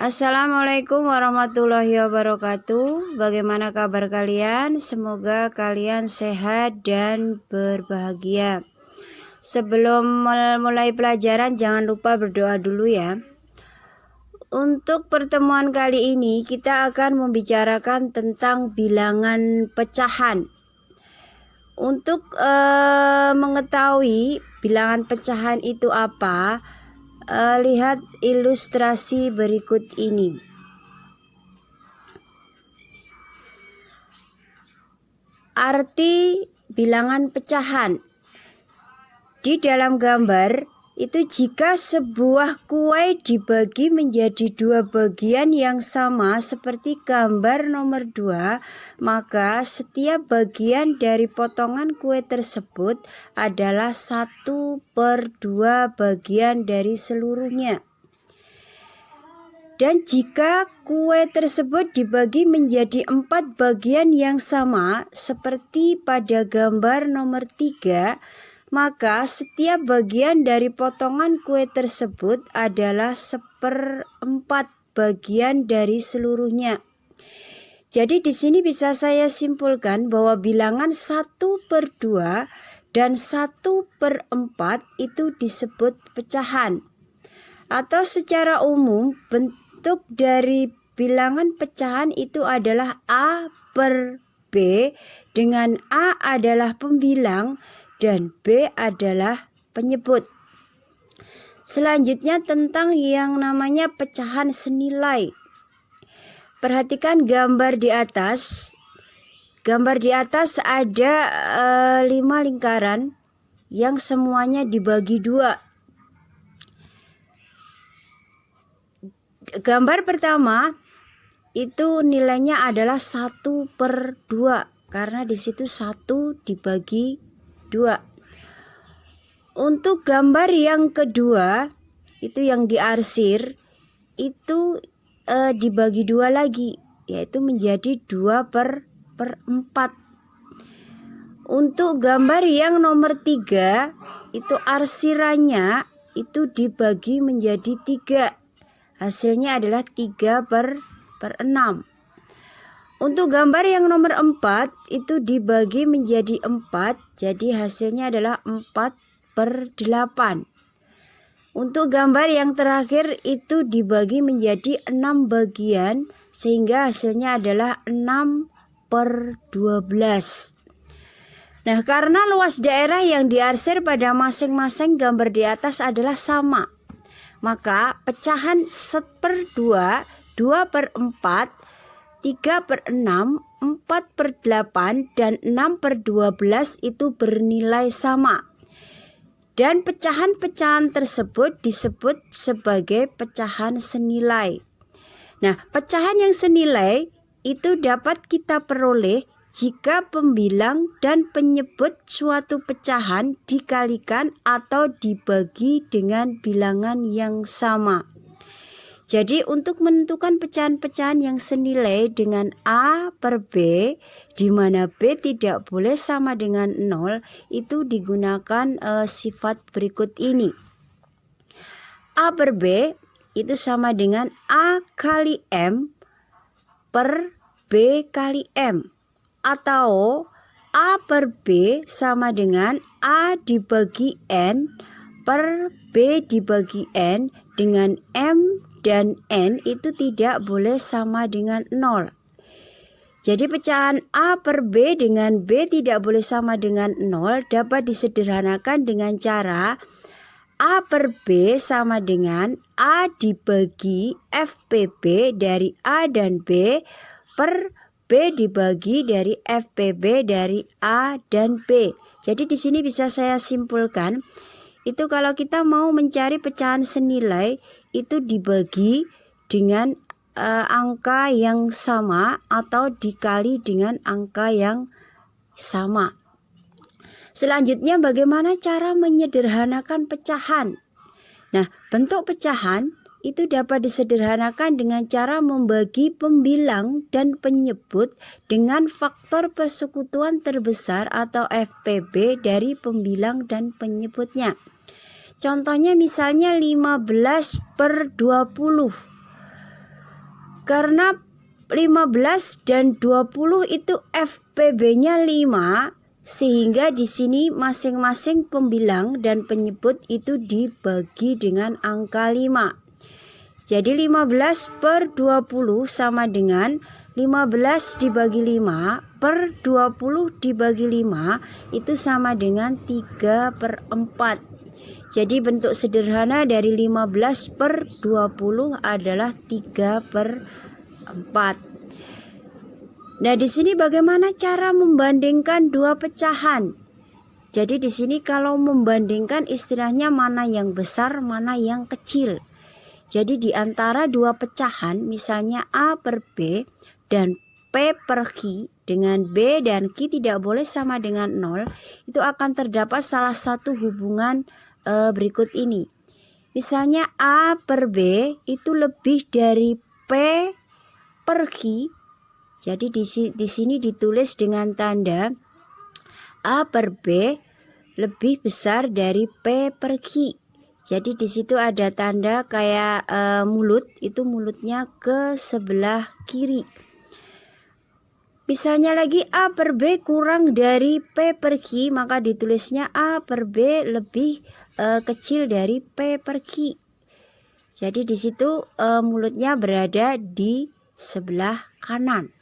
Assalamualaikum warahmatullahi wabarakatuh. Bagaimana kabar kalian? Semoga kalian sehat dan berbahagia. Sebelum mulai pelajaran, jangan lupa berdoa dulu ya. Untuk pertemuan kali ini kita akan membicarakan tentang bilangan pecahan. Untuk mengetahui bilangan pecahan itu apa, lihat ilustrasi berikut ini. Arti bilangan pecahan. Di dalam gambar itu, jika sebuah kue dibagi menjadi dua bagian yang sama seperti gambar nomor 2, maka setiap bagian dari potongan kue tersebut adalah 1/2 bagian dari seluruhnya. Dan jika kue tersebut dibagi menjadi 4 bagian yang sama seperti pada gambar nomor 3, maka setiap bagian dari potongan kue tersebut adalah 1/4 bagian dari seluruhnya. Jadi di sini bisa saya simpulkan bahwa bilangan 1/2 dan 1/4 itu disebut pecahan. Atau secara umum bentuk dari bilangan pecahan itu adalah A/B, dengan A adalah pembilang dan B adalah penyebut. Selanjutnya tentang yang namanya pecahan senilai. Perhatikan gambar di atas. Gambar di atas ada 5 lingkaran yang semuanya dibagi 2. Gambar pertama itu nilainya adalah 1/2 karena di situ 1 dibagi 2. Untuk gambar yang kedua itu yang diarsir itu dibagi 2 lagi, yaitu menjadi 2/4. Untuk gambar yang nomor 3 itu arsirannya itu dibagi menjadi 3, hasilnya adalah 3/6. Untuk gambar yang nomor 4 itu dibagi menjadi 4, jadi hasilnya adalah 4/8. Untuk gambar yang terakhir itu dibagi menjadi 6 bagian sehingga hasilnya adalah 6/12. Nah, karena luas daerah yang diarsir pada masing-masing gambar di atas adalah sama, maka pecahan 1/2, 2/4, 3/6, 4/8, dan 6/12 itu bernilai sama. Dan pecahan-pecahan tersebut disebut sebagai pecahan senilai. Nah, pecahan yang senilai itu dapat kita peroleh jika pembilang dan penyebut suatu pecahan dikalikan atau dibagi dengan bilangan yang sama. Jadi untuk menentukan pecahan-pecahan yang senilai dengan A/B, di mana B tidak boleh sama dengan 0, itu digunakan sifat berikut ini. A/B itu sama dengan A kali M per B kali M. Atau A/B sama dengan A dibagi N per B dibagi N, dengan M dan N itu tidak boleh sama dengan 0. Jadi pecahan A/B dengan B tidak boleh sama dengan 0 dapat disederhanakan dengan cara A/B sama dengan A dibagi FPB dari A dan B per B dibagi dari FPB dari A dan B. Jadi di sini bisa saya simpulkan, itu kalau kita mau mencari pecahan senilai itu dibagi dengan angka yang sama atau dikali dengan angka yang sama. Selanjutnya, bagaimana cara menyederhanakan pecahan? Nah, bentuk pecahan itu dapat disederhanakan dengan cara membagi pembilang dan penyebut dengan faktor persekutuan terbesar atau FPB dari pembilang dan penyebutnya. Contohnya misalnya 15/20. Karena 15 dan 20 itu FPB-nya 5, sehingga di sini masing-masing pembilang dan penyebut itu dibagi dengan angka 5. Jadi 15 per 20 sama dengan 15 dibagi 5 per 20 dibagi 5 itu sama dengan 3 per 4. Jadi bentuk sederhana dari 15 per 20 adalah 3 per 4. Nah, di sini bagaimana cara membandingkan dua pecahan? Jadi di sini kalau membandingkan istilahnya mana yang besar, mana yang kecil. Jadi di antara dua pecahan, misalnya A per B dan P per Q, dengan B dan Q tidak boleh sama dengan 0, itu akan terdapat salah satu hubungan berikut ini. Misalnya A per B itu lebih dari P per Q. Jadi di sini ditulis dengan tanda A per B lebih besar dari P per Q. Jadi di situ ada tanda kayak mulut, itu mulutnya ke sebelah kiri. Misalnya lagi A per B kurang dari P per Q, maka ditulisnya A per B lebih kecil dari P per Q. Jadi di situ mulutnya berada di sebelah kanan.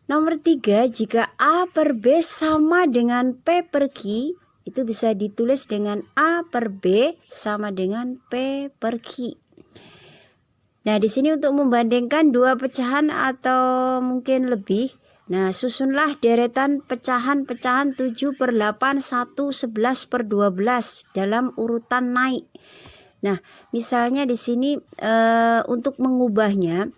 Nomor 3, jika A per B sama dengan P per Q, itu bisa ditulis dengan A per B sama dengan P per Q. Nah, di sini untuk membandingkan dua pecahan atau mungkin lebih, nah susunlah deretan pecahan-pecahan 7 per 8, 1, 11 per 12 dalam urutan naik. Nah, misalnya di sini untuk mengubahnya,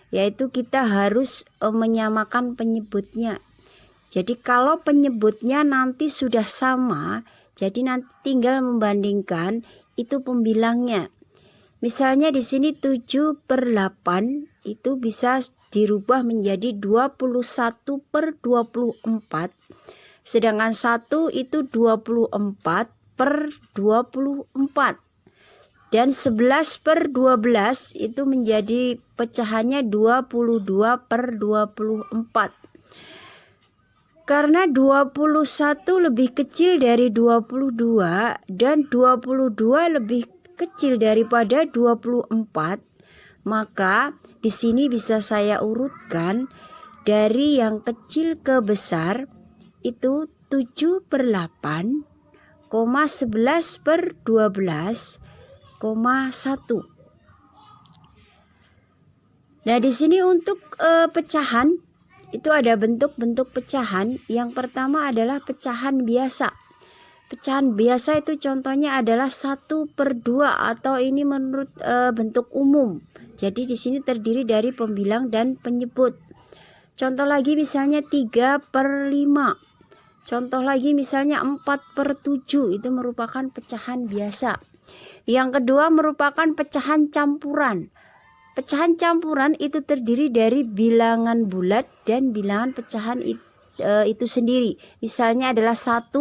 yaitu kita harus menyamakan penyebutnya. Jadi kalau penyebutnya nanti sudah sama, jadi nanti tinggal membandingkan itu pembilangnya. Misalnya di sini 7 per 8 itu bisa dirubah menjadi 21 per 24. Sedangkan 1 itu 24 per 24. Dan 11 per 12 itu menjadi pecahannya 22 per 24. Karena 21 lebih kecil dari 22 dan 22 lebih kecil daripada 24, maka di sini bisa saya urutkan dari yang kecil ke besar itu 7 per 8, 11 per 12, 1. Nah, di sini untuk pecahan itu ada bentuk-bentuk pecahan. Yang pertama adalah pecahan biasa. Pecahan biasa itu contohnya adalah 1 per 2 atau ini menurut bentuk umum. Jadi di sini terdiri dari pembilang dan penyebut. Contoh lagi misalnya 3 per 5. Contoh lagi misalnya 4 per 7, itu merupakan pecahan biasa. Yang kedua merupakan pecahan campuran. Pecahan campuran itu terdiri dari bilangan bulat dan bilangan pecahan itu sendiri. Misalnya adalah 1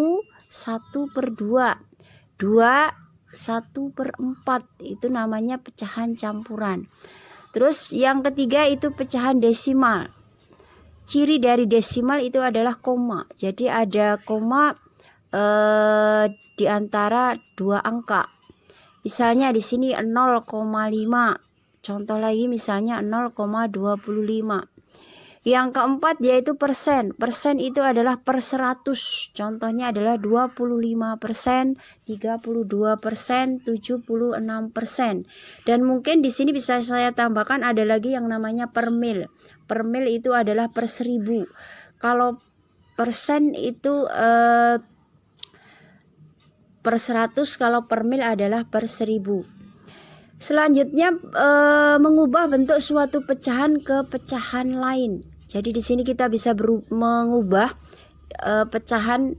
per 2, 2 1 per 4, itu namanya pecahan campuran. Terus yang ketiga itu pecahan desimal. Ciri dari desimal itu adalah koma. Jadi ada koma di antara dua angka. Misalnya di sini 0,5. Contoh lagi misalnya 0,25. Yang keempat yaitu persen. Persen itu adalah per 100. Contohnya adalah 25%, 32%, 76%. Dan mungkin di sini bisa saya tambahkan ada lagi yang namanya per mil. Per mil itu adalah per 1000. Kalau persen itu per 100, kalau per mil adalah per 1000. Selanjutnya mengubah bentuk suatu pecahan ke pecahan lain. Jadi di sini kita bisa mengubah pecahan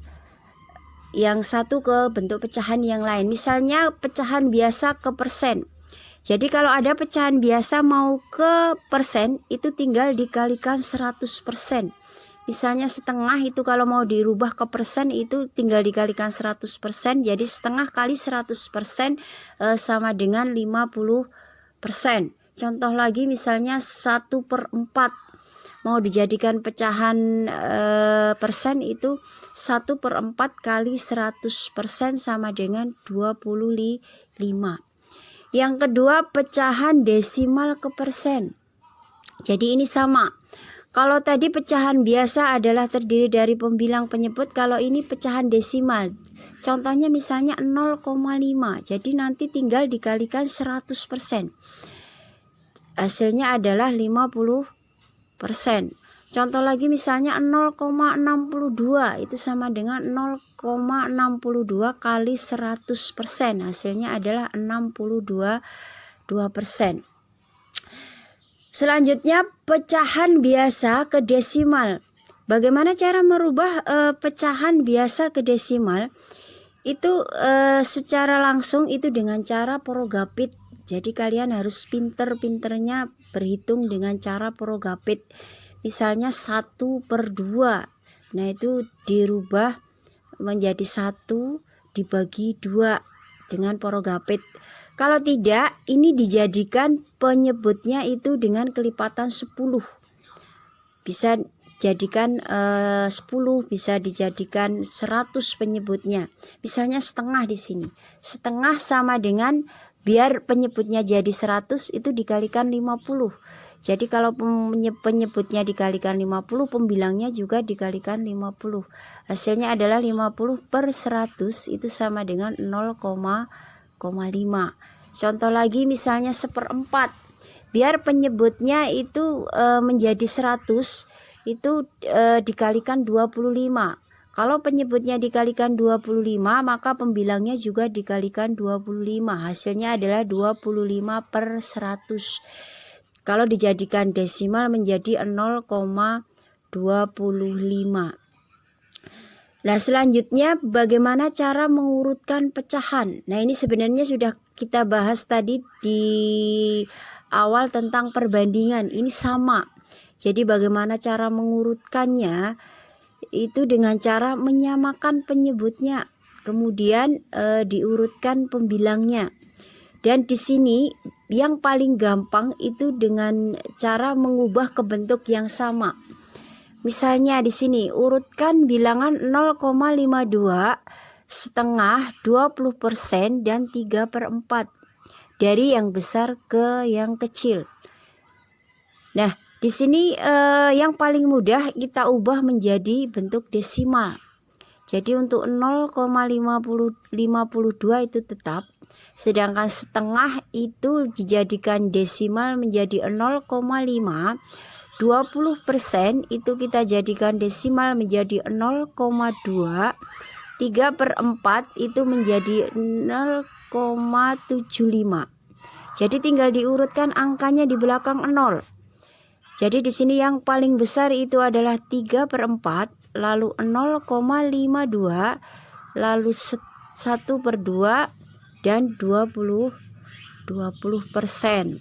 yang satu ke bentuk pecahan yang lain. Misalnya pecahan biasa ke persen. Jadi kalau ada pecahan biasa mau ke persen, itu tinggal dikalikan 100%. Misalnya setengah itu kalau mau dirubah ke persen itu tinggal dikalikan 100%. Jadi setengah kali 100% sama dengan 50%. Contoh lagi misalnya 1/4 mau dijadikan pecahan persen, itu 1/4 kali 100% sama dengan 25. Yang kedua, pecahan desimal ke persen. Jadi ini sama. Kalau tadi pecahan biasa adalah terdiri dari pembilang penyebut, kalau ini pecahan desimal. Contohnya misalnya 0,5. Jadi nanti tinggal dikalikan 100%. Hasilnya adalah 50%. Contoh lagi misalnya 0,62, itu sama dengan 0,62 kali 100%. Hasilnya adalah 62%. Selanjutnya pecahan biasa ke desimal. Bagaimana cara merubah pecahan biasa ke desimal? Itu secara langsung itu dengan cara porogapit. Jadi kalian harus pinter-pinternya berhitung dengan cara porogapit. Misalnya 1/2. Nah itu dirubah menjadi 1 dibagi 2 dengan porogapit. Kalau tidak, ini dijadikan penyebutnya itu dengan kelipatan 10. Bisa jadikan 10, bisa dijadikan 100 penyebutnya. Misalnya setengah di sini. Setengah sama dengan, biar penyebutnya jadi 100 itu dikalikan 50. Jadi kalau penyebutnya dikalikan 50, pembilangnya juga dikalikan 50. Hasilnya adalah 50/100 itu sama dengan 0,5. Contoh lagi misalnya 1/4. Biar penyebutnya itu menjadi 100, itu dikalikan 25. Kalau penyebutnya dikalikan 25, maka pembilangnya juga dikalikan 25. Hasilnya adalah 25/100. Kalau dijadikan desimal menjadi 0,25. Nah selanjutnya bagaimana cara mengurutkan pecahan. Nah ini sebenarnya sudah kita bahas tadi di awal tentang perbandingan. Ini sama. Jadi bagaimana cara mengurutkannya? Itu dengan cara menyamakan penyebutnya, kemudian diurutkan pembilangnya. Dan di sini yang paling gampang itu dengan cara mengubah ke bentuk yang sama. Misalnya di sini urutkan bilangan 0,52, setengah, 20%, dan 3/4 dari yang besar ke yang kecil. Nah, di sini yang paling mudah kita ubah menjadi bentuk desimal. Jadi untuk 0,52 itu tetap, sedangkan setengah itu dijadikan desimal menjadi 0,5. 20% itu kita jadikan desimal menjadi 0,2. 3/4 itu menjadi 0,75. Jadi tinggal diurutkan angkanya di belakang 0. Jadi di sini yang paling besar itu adalah 3/4, lalu 0,52, lalu 1/2, dan 20%.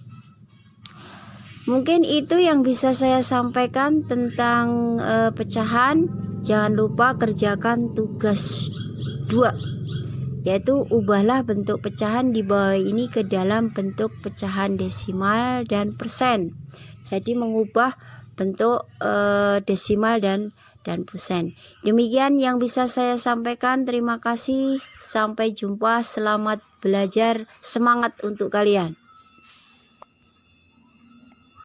Mungkin itu yang bisa saya sampaikan tentang pecahan. Jangan lupa kerjakan tugas 2, yaitu ubahlah bentuk pecahan di bawah ini ke dalam bentuk pecahan desimal dan persen. Jadi mengubah bentuk desimal dan persen. Demikian yang bisa saya sampaikan. Terima kasih. Sampai jumpa. Selamat belajar. Semangat untuk kalian.